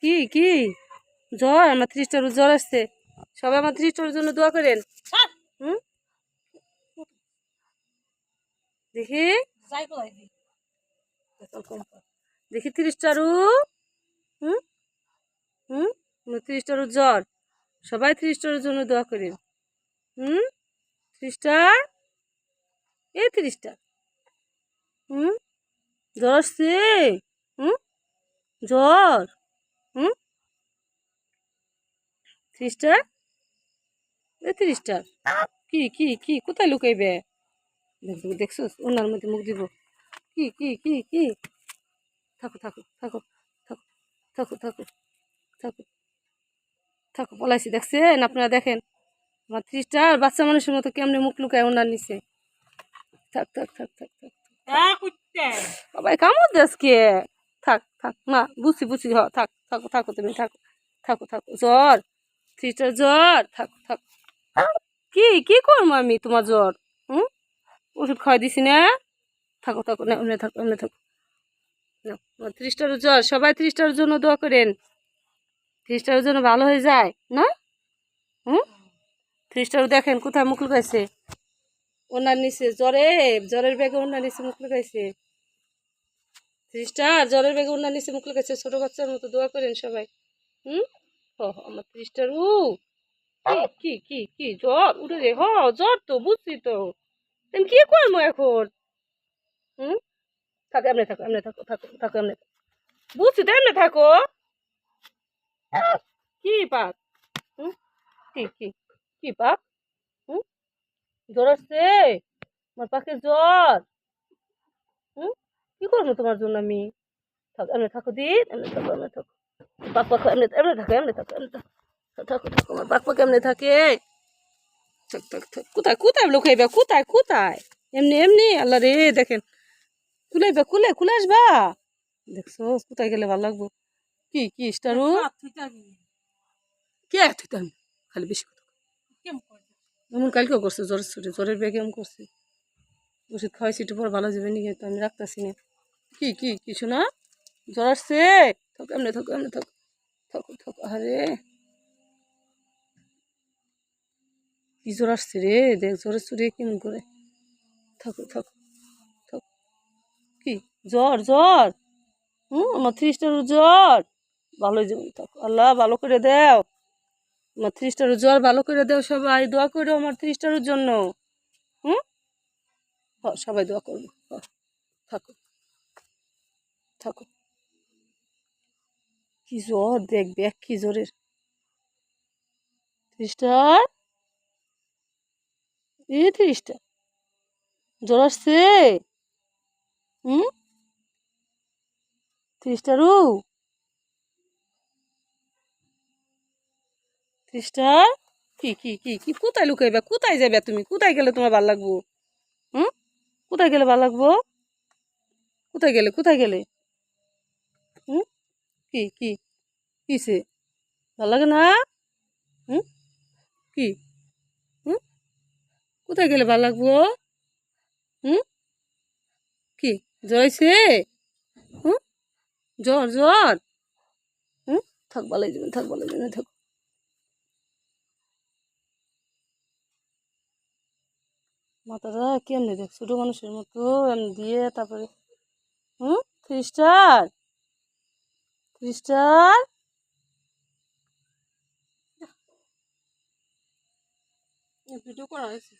কি কি জ্বর? আমার 30টার জ্বর আসছে। সবাই আমার 30টার জন্য দোয়া করেন। হুম দেখি দেখি 30টারু। হুম হুম 30টার জ্বর। সবাই 30টার জন্য দোয়া করেন। 30টা, এই 30টা। হুম জ্বর আসছে। হুম জ্বর। হুম 30টা, এই 30টা। কি কি কি কোথায় লুকাইবে? দেখছো ওনার মধ্যে মুখ দিব। কি কি কি কি থাকো থাকো থাকো থাকো থাকো থাকো থাকো থাকো পলাইছি। দেখছেন আপনারা? দেখেন আমার 30টা বাচ্চা মানুষের মতো কেমনে মুখ লুকায় ওনার নিচে। থাক থাক থাক থাক থাক বাবাই কামড় দেশ কে। থাক থাক না বুঝছি বুঝছি। থাক থাকো থাকো তুমি থাকো থাকো থাকো। জ্বর 30টার জ্বর। থাকো থাকো। কি কি করবো আমি তোমার জ্বর? হুম ওষুধ খাওয়াই দিছি না? থাকো থাকো না এমনি থাকো এমনি থাকো। 30টার জ্বর। সবাই 30টার জন্য দোয়া করেন। 30টার জন্য ভালো হয়ে যায় না? হুম 30টার দেখেন কোথায় মুখ লুকাইছে ওনার নিচে। জ্বরের ব্যাগে ওনার নিচে মুখ লুকাইছে। 30টা জ্বরের ব্যাগে ওনার নিচে মুখ লুকাইছে। ছোট বাচ্চার মতো দোয়া করেন সবাই। হুম আমার 30টার কি কি কি কি জ্বর উঠে রে। জ্বর তো বুঝছি তো। তুমি কি করবো এখন? হুম থাকো এমনি থাকো এমনি থাকো থাকো থাকো এমনি বুঝছি তো এমনি থাকো। কি পাক? হুম কি কি কি পাক? হুম জ্বর আসছে আমার পাখের জ্বর। হুম কি করবো তোমার জন্য আমি? থাকো এমনি থাকো দিন এমনি থাকো এমনি থাকো। পাক পাক এমনি এমনি থাকো এমনি থাকো এমনি থাকো থাকো থাকো আমার পাক পাক এমনি থাকে। থাক থাক থাক কোথায় কোথায় লুকাইবা? কোথায় কোথায়? এমনি এমনি আল্লাহ রে দেখেন। কুলাইবা কুলে আসবা। দেখছো কোথায় গেলে ভালো লাগবো? কি কি স্টারু? কে থুইতাম খালি বেশি কথা। এমন কালকেও করছে জ্বরের ছুটি জ্বরের ব্যাগে এমন করছে। ওষুধ খাওয়াইছি একটু পর ভালো যাবে নিয়ে তো আমি রাখতেছি না। কি কি কিছু না? জ্বর আসছে। থাকো এমনি থাকো এমনি থাকো থাকো থাকো। আরে কি জ্বর আসছে রে? দেখ জ্বরের ছুটি কেমন করে। থাকো থাকো থাকো। কি জ্বর জ্বর? আমার 30টার জ্বর। ভালোই যাবে। থাকো আল্লাহ ভালো করে দেও। আমার 30টার জ্বর ভালো করে দেও। সবাই দোয়া করো আমার 30টার জন্য। হুম সবাই দোয়া করবো। থাকো থাকো। কি জ্বর দেখ দেখ কি জ্বরের। 30টার, এই 30টা জ্বর আসছে। হুম 30টারু 30টার কি কি কি কি কোথায় লুকাইবা? কোথায় যাবে তুমি? কোথায় গেলে তোমার ভালো লাগবো? হুম কোথায় গেলে ভালো লাগবো? কোথায় গেলে কোথায় গেলে? হুম কি কি কিসে ভালো লাগে না? হুম কি হুম কোথায় গেলে ভালো লাগবো? হুম কি জ্বর হয়েছে? হুম জ্বর জ্বর। হুম থাক ভালো যাবেন থাক ভালো যাবেন থাক। মাথাটা কেমনে দেখ ছোট মানুষের মতো এমনি দিয়ে তারপরে। 30টার 30টার ভিডিও করা হয়েছে।